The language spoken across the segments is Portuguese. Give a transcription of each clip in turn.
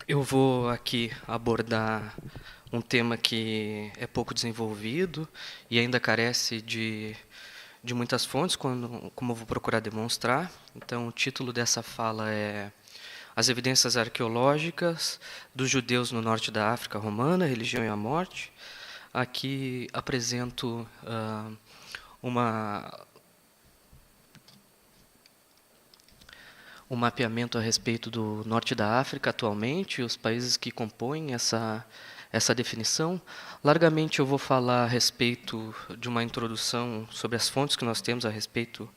Eu vou aqui abordar um tema que é pouco desenvolvido e ainda carece de muitas fontes, como eu vou procurar demonstrar. Então, o título dessa fala é As evidências arqueológicas dos judeus no norte da África romana, religião e a morte. Aqui apresento um mapeamento a respeito do norte da África atualmente, os países que compõem essa definição. Largamente eu vou falar a respeito de uma introdução sobre as fontes que nós temos a respeito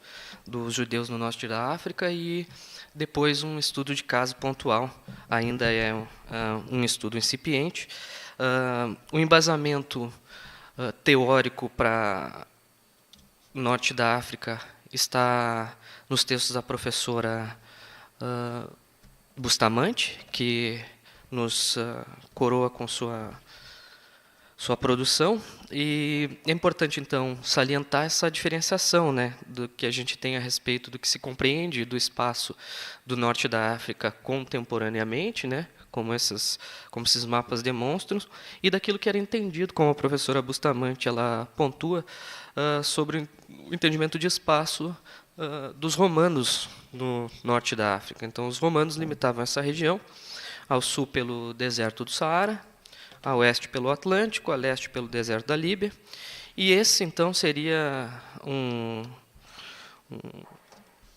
dos judeus no norte da África e depois um estudo de caso pontual, ainda é um estudo incipiente. O embasamento teórico para o norte da África está nos textos da professora Bustamante, que nos coroa com sua produção. E é importante, então, salientar essa diferenciação, né, do que a gente tem a respeito do que se compreende do espaço do norte da África contemporaneamente, né, como esses mapas demonstram, e daquilo que era entendido, como a professora Bustamante ela pontua, sobre o entendimento de espaço dos romanos no norte da África. Então, os romanos limitavam essa região ao sul pelo deserto do Saara, a oeste pelo Atlântico, a leste pelo deserto da Líbia. E esse, então, seria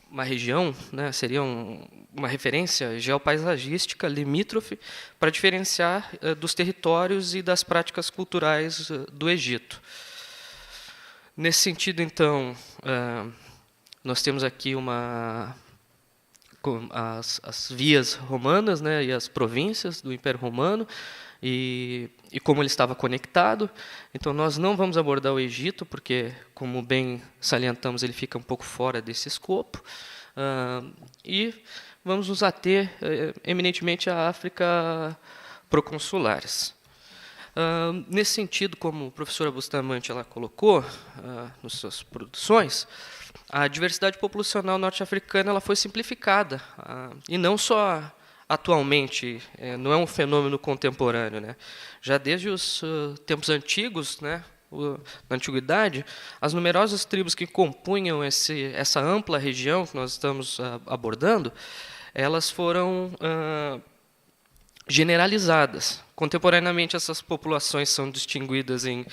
uma região, né, seria uma referência geopaisagística limítrofe para diferenciar dos territórios e das práticas culturais do Egito. Nesse sentido, então, nós temos aqui as vias romanas, né, e as províncias do Império Romano, e como ele estava conectado. Então, nós não vamos abordar o Egito, porque, como bem salientamos, ele fica um pouco fora desse escopo. E vamos nos ater eminentemente à África proconsulares. Nesse sentido, como a professora Bustamante ela colocou nas suas produções, a diversidade populacional norte-africana ela foi simplificada, e não só atualmente, não é um fenômeno contemporâneo, né? Já desde os tempos antigos, né, na antiguidade, as numerosas tribos que compunham essa ampla região que nós estamos abordando, elas foram generalizadas. Contemporaneamente, essas populações são distinguidas em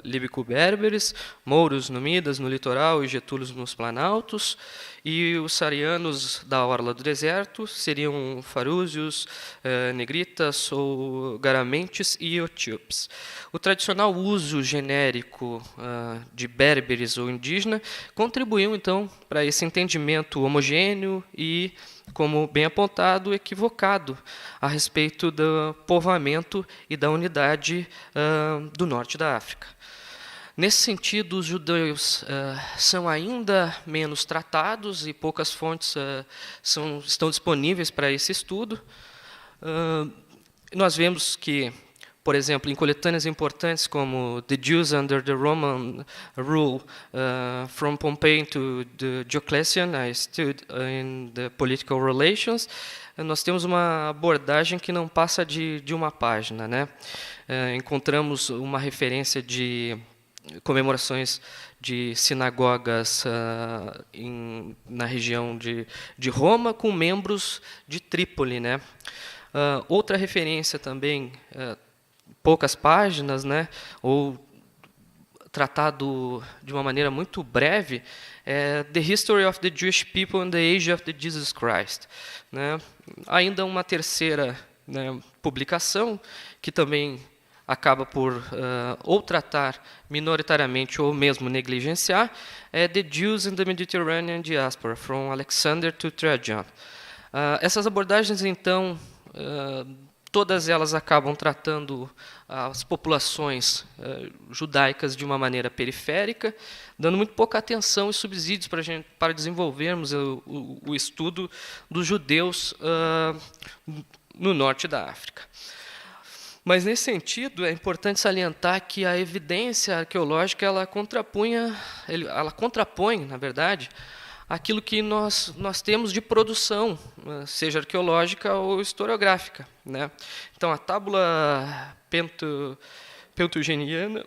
líbico-berberes, mouros númidas no litoral e getúlios nos planaltos, e os saarianos da orla do deserto seriam farúsios, negritas ou garamentes e etíopes. O tradicional uso genérico de berberes ou indígena contribuiu, então, para esse entendimento homogêneo e, como bem apontado, equivocado a respeito do povoamento e da unidade do norte da África. Nesse sentido, os judeus são ainda menos tratados e poucas fontes estão disponíveis para esse estudo. Nós vemos que, por exemplo, em coletâneas importantes como The Jews Under the Roman Rule, From Pompey to Diocletian, I Stood in the Political Relations, nós temos uma abordagem que não passa de uma página, né? Encontramos uma referência de comemorações de sinagogas na região de Roma com membros de Trípoli, né? Outra referência também, poucas páginas, né, ou tratado de uma maneira muito breve, é The History of the Jewish People in the Age of the Jesus Christ, né? Ainda uma terceira, né, publicação, que também acaba por ou tratar minoritariamente ou mesmo negligenciar, é The Jews in the Mediterranean Diaspora, From Alexander to Trajan. Essas abordagens, então, todas elas acabam tratando as populações judaicas de uma maneira periférica, dando muito pouca atenção e subsídios para desenvolvermos o estudo dos judeus no norte da África. Mas, nesse sentido, é importante salientar que a evidência arqueológica ela contrapõe, na verdade, aquilo que nós temos de produção, seja arqueológica ou historiográfica, né? Então, a tábula pentugeriana,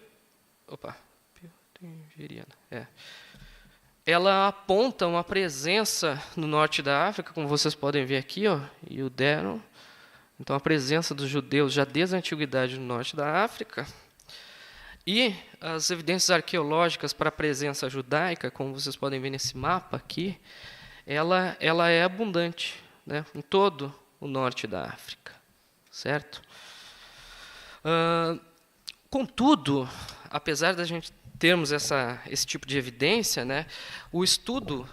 ela aponta uma presença no norte da África, como vocês podem ver aqui, e o deram. Então, a presença dos judeus já desde a antiguidade no norte da África. E as evidências arqueológicas para a presença judaica, como vocês podem ver nesse mapa aqui, ela é abundante, né, em todo o norte da África, certo? Contudo, apesar da gente termos esse tipo de evidência, né, o estudo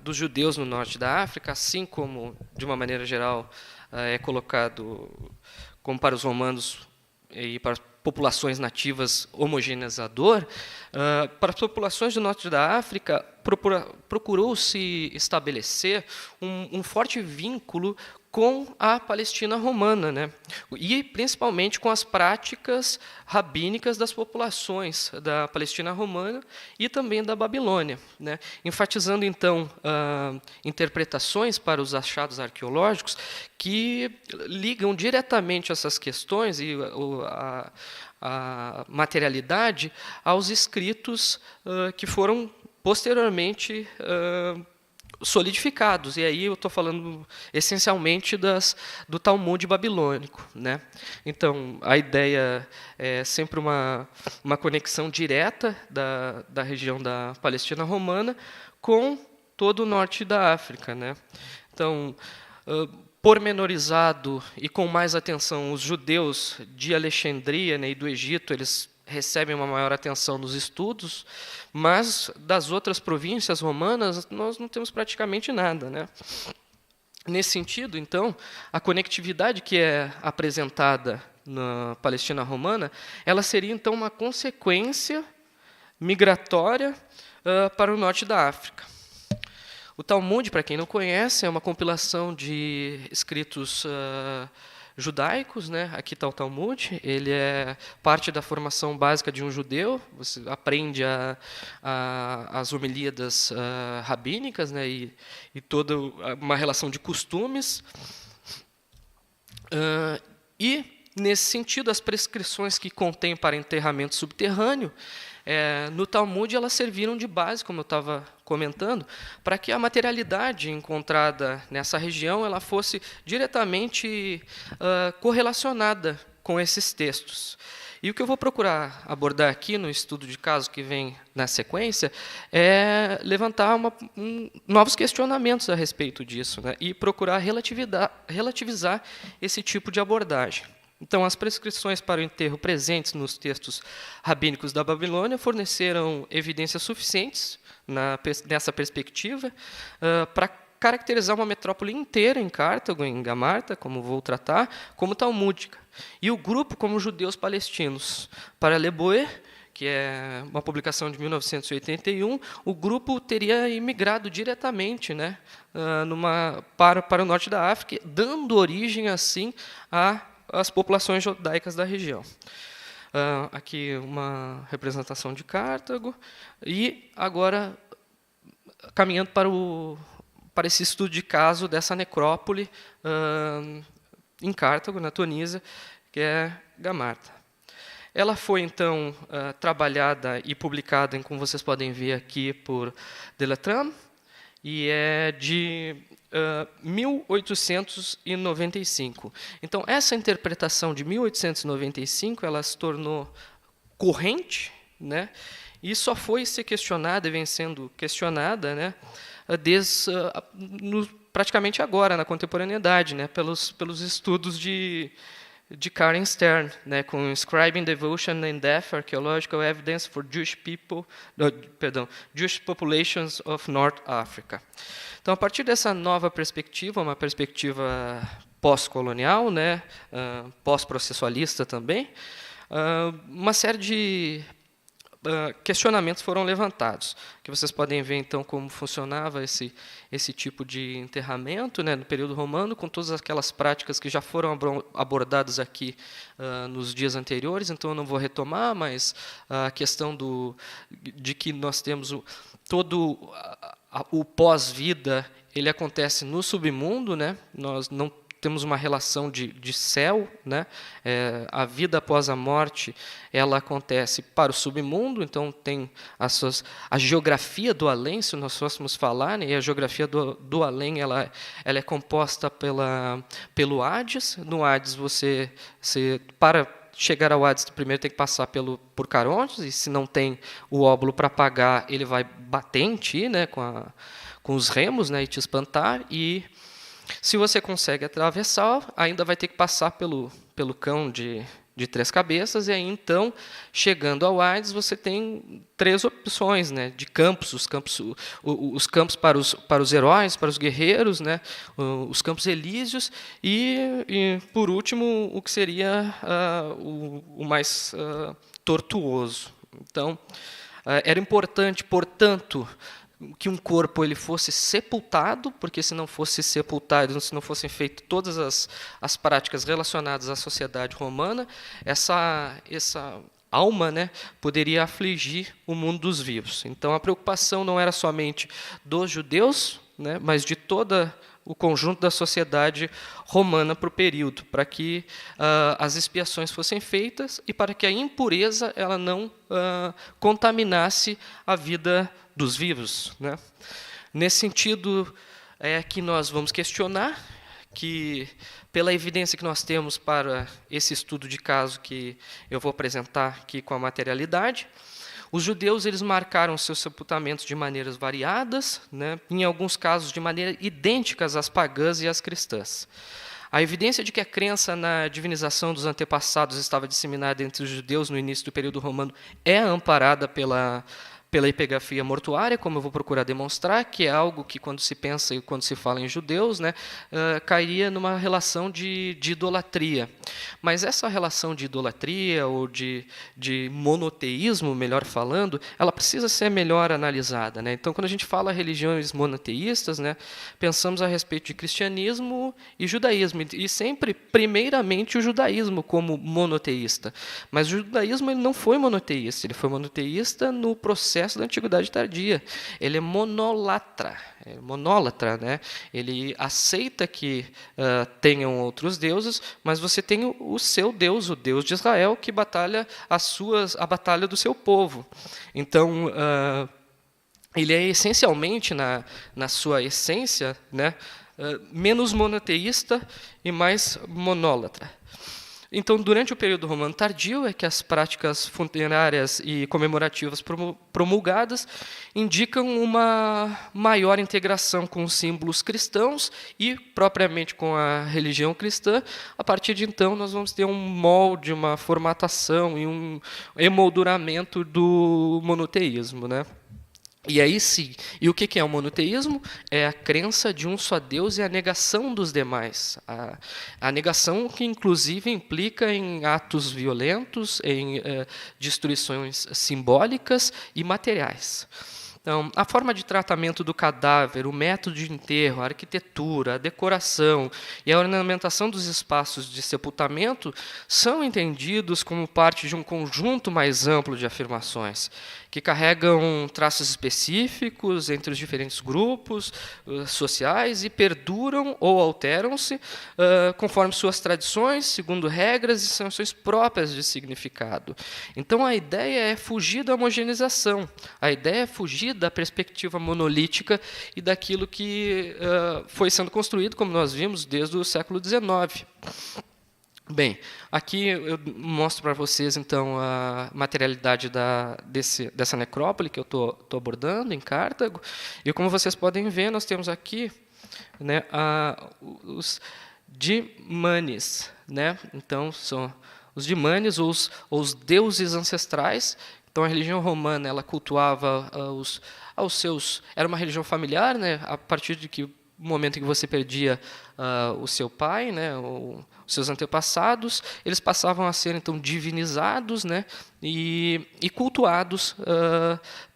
dos judeus no norte da África, assim como, de uma maneira geral, é colocado como para os romanos e para as populações nativas homogeneizador, para as populações do norte da África procurou-se estabelecer um forte vínculo com a Palestina romana, né? E principalmente com as práticas rabínicas das populações da Palestina romana e também da Babilônia, né? Enfatizando, então, interpretações para os achados arqueológicos que ligam diretamente essas questões e a materialidade aos escritos que foram posteriormente solidificados. E aí eu estou falando essencialmente do Talmud babilônico, né? Então, a ideia é sempre uma conexão direta da região da Palestina romana com todo o norte da África, né? Então, pormenorizado e com mais atenção, os judeus de Alexandria, né, e do Egito, eles recebem uma maior atenção nos estudos, mas das outras províncias romanas nós não temos praticamente nada, né? Nesse sentido, então, a conectividade que é apresentada na Palestina romana, ela seria então uma consequência migratória para o norte da África. O Talmud, para quem não conhece, é uma compilação de escritos judaicos, né? Aqui está o Talmud, ele é parte da formação básica de um judeu, você aprende as homilíadas rabínicas, né? E toda uma relação de costumes. E, nesse sentido, as prescrições que contém para enterramento subterrâneo, no Talmud, elas serviram de base, como eu estava comentando, para que a materialidade encontrada nessa região ela fosse diretamente correlacionada com esses textos. E o que eu vou procurar abordar aqui no estudo de caso que vem na sequência é levantar novos questionamentos a respeito disso, né, e procurar relativizar esse tipo de abordagem. Então, as prescrições para o enterro presentes nos textos rabínicos da Babilônia forneceram evidências suficientes nessa perspectiva para caracterizar uma metrópole inteira em Cartago, em Gamarta, como vou tratar, como talmúdica, e o grupo como judeus palestinos. Para Le Boer, que é uma publicação de 1981, o grupo teria imigrado diretamente, né, para o norte da África, dando origem, assim, às populações judaicas da região. Aqui uma representação de Cartago, e agora caminhando para esse estudo de caso dessa necrópole em Cartago, na Tunísia, que é Gamarta. Ela foi, então, trabalhada e publicada, como vocês podem ver aqui, por Delatran, e é de 1895. Então, essa interpretação de 1895 ela se tornou corrente, né, e só foi ser questionada, e vem sendo questionada, né, praticamente agora, na contemporaneidade, né, pelos estudos de de Karen Stern, né, com Inscribing Devotion and Death, Archaeological Evidence for Jewish People, Jewish Populations of North Africa. Então, a partir dessa nova perspectiva, uma perspectiva pós-colonial, né, pós-processualista também, uma série de questionamentos foram levantados, que vocês podem ver então como funcionava esse tipo de enterramento, né, no período romano, com todas aquelas práticas que já foram abordadas aqui nos dias anteriores. Então eu não vou retomar, mas a questão de que nós temos todo o pós-vida, ele acontece no submundo, né? Nós não temos uma relação de céu, né? A vida após a morte, ela acontece para o submundo, então tem a geografia do além, se nós fôssemos falar, né? E a geografia do além, ela é composta pelo Hades. No Hades, para chegar ao Hades, primeiro tem que passar por Carontes, e se não tem o óbolo para pagar, ele vai bater em ti, né? Com os remos, né? E te espantar, e se você consegue atravessar, ainda vai ter que passar pelo cão de 3 cabeças, e aí, então, chegando ao Hades, você tem 3 opções, né, de campos, os campos para os heróis, para os guerreiros, né, os campos elíseos, e por último, o que seria o mais tortuoso. Então, era importante, portanto, que um corpo ele fosse sepultado, porque se não fosse sepultado, se não fossem feitas todas as práticas relacionadas à sociedade romana, essa alma, né, poderia afligir o mundo dos vivos. Então a preocupação não era somente dos judeus, né, mas de toda o conjunto da sociedade romana para o período, para que as expiações fossem feitas e para que a impureza ela não contaminasse a vida dos vivos, né? Nesse sentido, é que nós vamos questionar que, pela evidência que nós temos para esse estudo de caso que eu vou apresentar aqui com a materialidade, os judeus eles marcaram seus sepultamentos de maneiras variadas, né? Em alguns casos de maneira idênticas às pagãs e às cristãs. A evidência de que a crença na divinização dos antepassados estava disseminada entre os judeus no início do período romano é amparada pela epigrafia mortuária, como eu vou procurar demonstrar, que é algo que, quando se pensa e quando se fala em judeus, né, cairia numa relação de idolatria. Mas essa relação de idolatria, ou de monoteísmo, melhor falando, ela precisa ser melhor analisada, né? Então, quando a gente fala religiões monoteístas, né, pensamos a respeito de cristianismo e judaísmo, e sempre, primeiramente, o judaísmo como monoteísta. Mas o judaísmo ele não foi monoteísta, ele foi monoteísta no processo da Antiguidade Tardia. Ele é monólatra, né? Ele aceita que tenham outros deuses, mas você tem o seu Deus, o Deus de Israel, que batalha a batalha do seu povo. Então, ele é essencialmente, na sua essência, né, menos monoteísta e mais monólatra. Então, durante o período romano tardio, é que as práticas funerárias e comemorativas promulgadas indicam uma maior integração com os símbolos cristãos e, propriamente, com a religião cristã. A partir de então, nós vamos ter um molde, uma formatação e um emolduramento do monoteísmo, né? E aí sim, e o que é o monoteísmo? É a crença de um só Deus e a negação dos demais. A negação que, inclusive, implica em atos violentos, em destruições simbólicas e materiais. Então, a forma de tratamento do cadáver, o método de enterro, a arquitetura, a decoração e a ornamentação dos espaços de sepultamento são entendidos como parte de um conjunto mais amplo de afirmações, que carregam traços específicos entre os diferentes grupos sociais e perduram ou alteram-se conforme suas tradições, segundo regras e sanções próprias de significado. Então, a ideia é fugir da homogeneização, a ideia é fugir da perspectiva monolítica e daquilo que foi sendo construído, como nós vimos, desde o século XIX. Bem, aqui eu mostro para vocês, então, a materialidade dessa necrópole que eu estou abordando em Cartago. E, como vocês podem ver, nós temos aqui, né, os Dimanes, né? Então, são os Dimanes, ou os deuses ancestrais. Então, a religião romana, ela cultuava aos seus... Era uma religião familiar, né? A partir de que o momento em que você perdia o seu pai, né? Os seus antepassados, eles passavam a ser, então, divinizados, né? E cultuados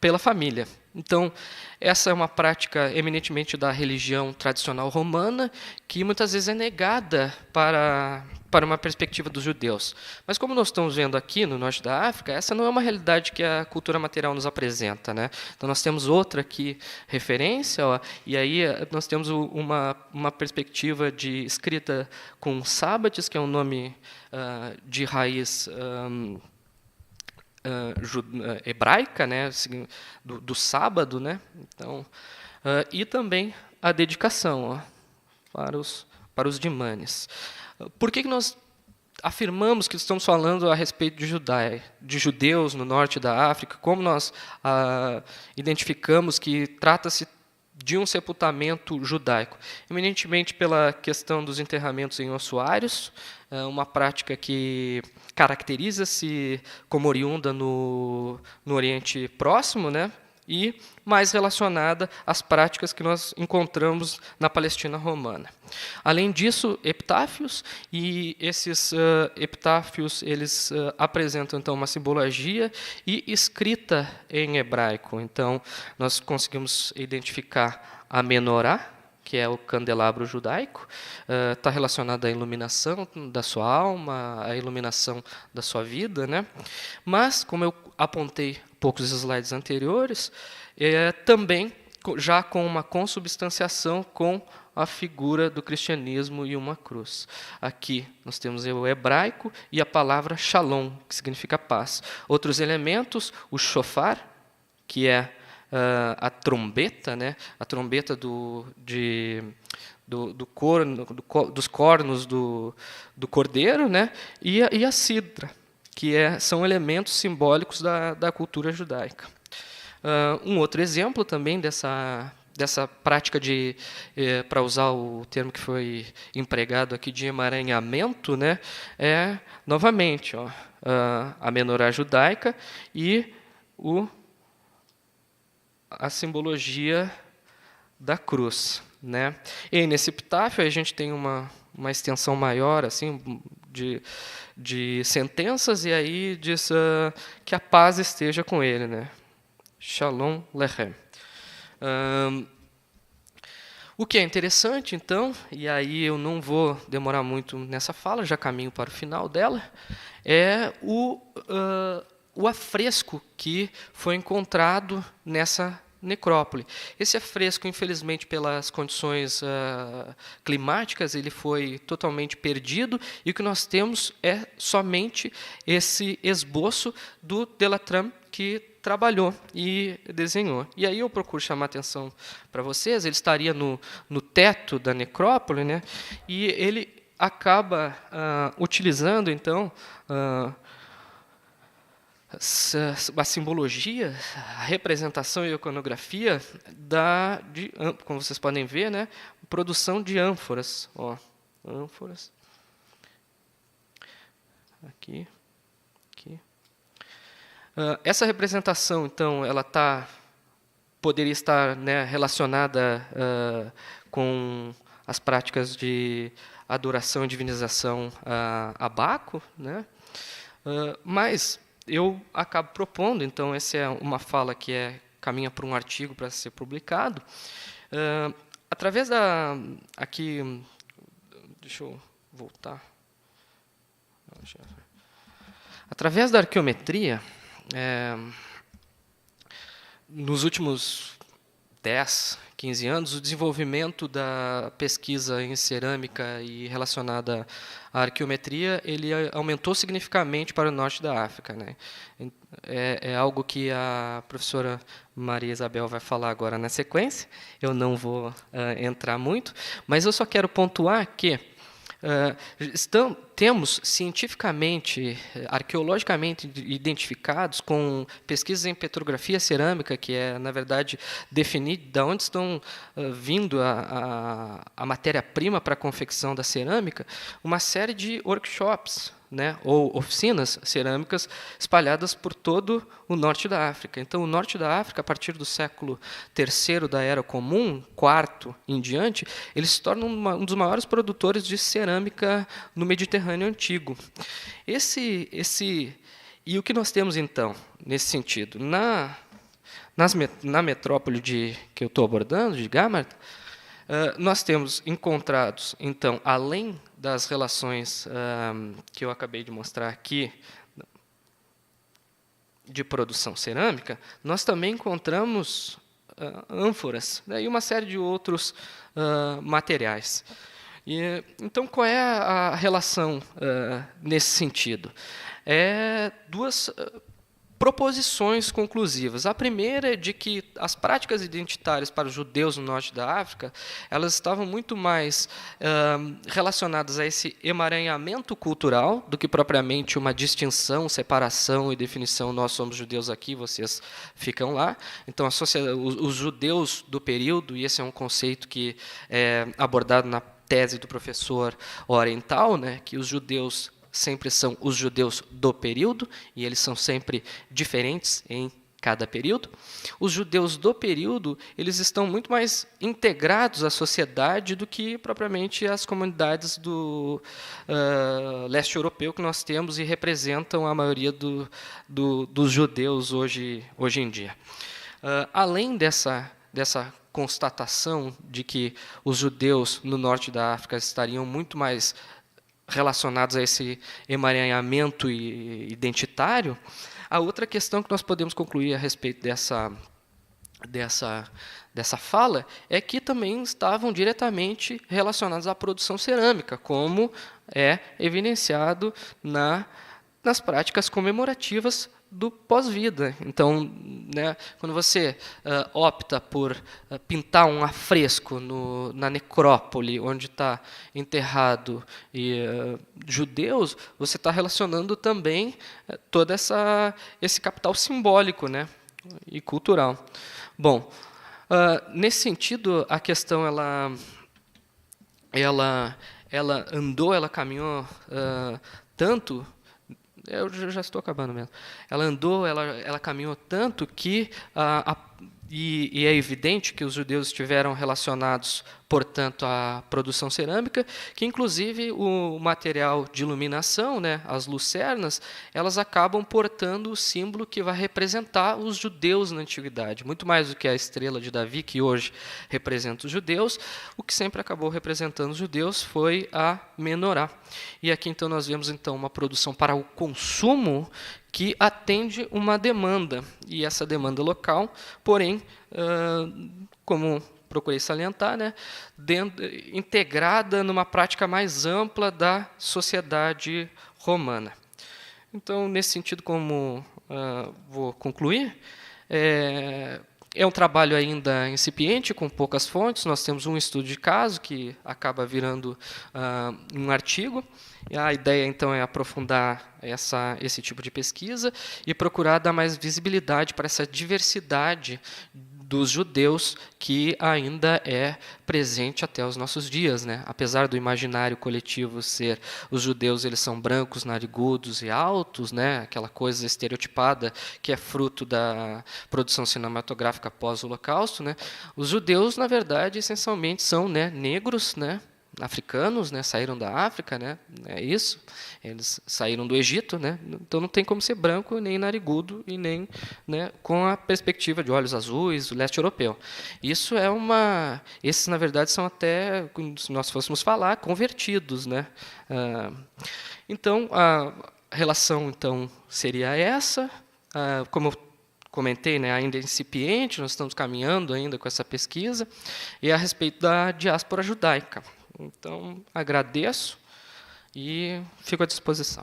pela família. Então, essa é uma prática eminentemente da religião tradicional romana, que muitas vezes é negada para uma perspectiva dos judeus. Mas, como nós estamos vendo aqui no norte da África, essa não é uma realidade que a cultura material nos apresenta, né? Então, nós temos outra aqui, referência, ó, e aí nós temos uma perspectiva de escrita com sábates, que é um nome de raiz hebraica, né, do sábado, né? Então, e também a dedicação, ó, para os Dimanes. Por que nós afirmamos que estamos falando a respeito de judeus no norte da África? Como nós identificamos que trata-se de um sepultamento judaico? Eminentemente pela questão dos enterramentos em ossuários, uma prática que caracteriza-se como oriunda no Oriente Próximo, né? E mais relacionada às práticas que nós encontramos na Palestina romana. Além disso, epitáfios, e esses epitáfios eles apresentam então uma simbologia e escrita em hebraico. Então, nós conseguimos identificar a menorá, que é o candelabro judaico, está relacionado à iluminação da sua alma, à iluminação da sua vida, né? Mas, como eu apontei poucos slides anteriores, também já com uma consubstanciação com a figura do cristianismo e uma cruz. Aqui nós temos o hebraico e a palavra shalom, que significa paz. Outros elementos, o shofar, que é a trombeta, né? A trombeta dos cornos do cordeiro, né? E a cidra, que são elementos simbólicos da cultura judaica. Um outro exemplo também dessa prática para usar o termo que foi empregado aqui, de emaranhamento, né, é, novamente, ó, a menorá judaica e a simbologia da cruz, né? E nesse epitáfio a gente tem uma extensão maior, assim, de sentenças, e aí diz que a paz esteja com ele, né? Shalom Lechem. O que é interessante, então, e aí eu não vou demorar muito nessa fala, já caminho para o final dela, é o afresco que foi encontrado nessa necrópole. Esse afresco, infelizmente, pelas condições climáticas, ele foi totalmente perdido, e o que nós temos é somente esse esboço do Delatram, que trabalhou e desenhou. E aí eu procuro chamar a atenção para vocês. Ele estaria no teto da necrópole, né? E ele acaba utilizando, então, a simbologia, a representação e a iconografia como vocês podem ver, né, produção de ânforas. Ó, ânforas. Aqui. Essa representação, então, ela poderia estar, né, relacionada com as práticas de adoração e divinização a Baco, né? Mas eu acabo propondo, então, essa é uma fala que caminha para um artigo para ser publicado, através aqui, deixa eu voltar, através da arqueometria, nos últimos 10, 15 anos, o desenvolvimento da pesquisa em cerâmica e relacionada à arqueometria, ele aumentou significativamente para o norte da África, né? É algo que a professora Maria Isabel vai falar agora na sequência. Eu não vou entrar muito, mas eu só quero pontuar que temos cientificamente, arqueologicamente identificados com pesquisas em petrografia cerâmica, que é, na verdade, definir de onde estão vindo a matéria-prima para a confecção da cerâmica, uma série de workshops, né, ou oficinas cerâmicas espalhadas por todo o norte da África. Então, o norte da África, a partir do século III da Era Comum, IV em diante, ele se torna um dos maiores produtores de cerâmica no Mediterrâneo Antigo. E o que nós temos, então, nesse sentido? Na metrópole que eu estou abordando, de Gamart, nós temos encontrados, então, além das relações que eu acabei de mostrar aqui, de produção cerâmica, nós também encontramos ânforas, né, e uma série de outros materiais. Então, qual é a relação nesse sentido? Duas proposições conclusivas. A primeira é de que as práticas identitárias para os judeus no norte da África, elas estavam muito mais relacionadas a esse emaranhamento cultural do que propriamente uma distinção, separação e definição, nós somos judeus aqui, vocês ficam lá. Então, os judeus do período, e esse é um conceito que é abordado na tese do professor oriental, né, que os judeus sempre são os judeus do período, e eles são sempre diferentes em cada período. Os judeus do período, eles estão muito mais integrados à sociedade do que propriamente as comunidades do leste europeu que nós temos e representam a maioria dos judeus hoje em dia. Além dessa constatação de que os judeus no norte da África estariam muito mais relacionados a esse emaranhamento identitário, a outra questão que nós podemos concluir a respeito dessa fala é que também estavam diretamente relacionados à produção cerâmica, como é evidenciado nas práticas comemorativas do pós-vida. Então, né, quando você opta por pintar um afresco na necrópole, onde está enterrado judeus, você está relacionando também todo esse capital simbólico, né, e cultural. Bom, nesse sentido, a questão ela caminhou tanto. Eu já estou acabando mesmo. Ela caminhou tanto que e é evidente que os judeus estiveram relacionados, portanto, à produção cerâmica, que inclusive o material de iluminação, né, as lucernas, elas acabam portando o símbolo que vai representar os judeus na antiguidade, muito mais do que a estrela de Davi, que hoje representa os judeus. O que sempre acabou representando os judeus foi a menorá. E aqui então nós vemos então uma produção para o consumo que atende uma demanda, e essa demanda local, porém, como procurei salientar, né, integrada numa prática mais ampla da sociedade romana. Então, nesse sentido, como vou concluir, é um trabalho ainda incipiente, com poucas fontes. Nós temos um estudo de caso que acaba virando um artigo. E a ideia, então, é aprofundar esse tipo de pesquisa e procurar dar mais visibilidade para essa diversidade dos judeus que ainda é presente até os nossos dias, né? Apesar do imaginário coletivo ser os judeus, eles são brancos, narigudos e altos, né? Aquela coisa estereotipada que é fruto da produção cinematográfica pós-Holocausto, né? Os judeus, na verdade, essencialmente são, né, negros, né, africanos, né, saíram da África, né, é isso. Eles saíram do Egito, né, então não tem como ser branco, nem narigudo e nem, né, com a perspectiva de olhos azuis, do leste europeu. Isso esses na verdade são até, se nós fôssemos falar, convertidos, né. Então a relação então seria essa, como eu comentei, né, ainda é incipiente, nós estamos caminhando ainda com essa pesquisa, e a respeito da diáspora judaica. Então, agradeço e fico à disposição.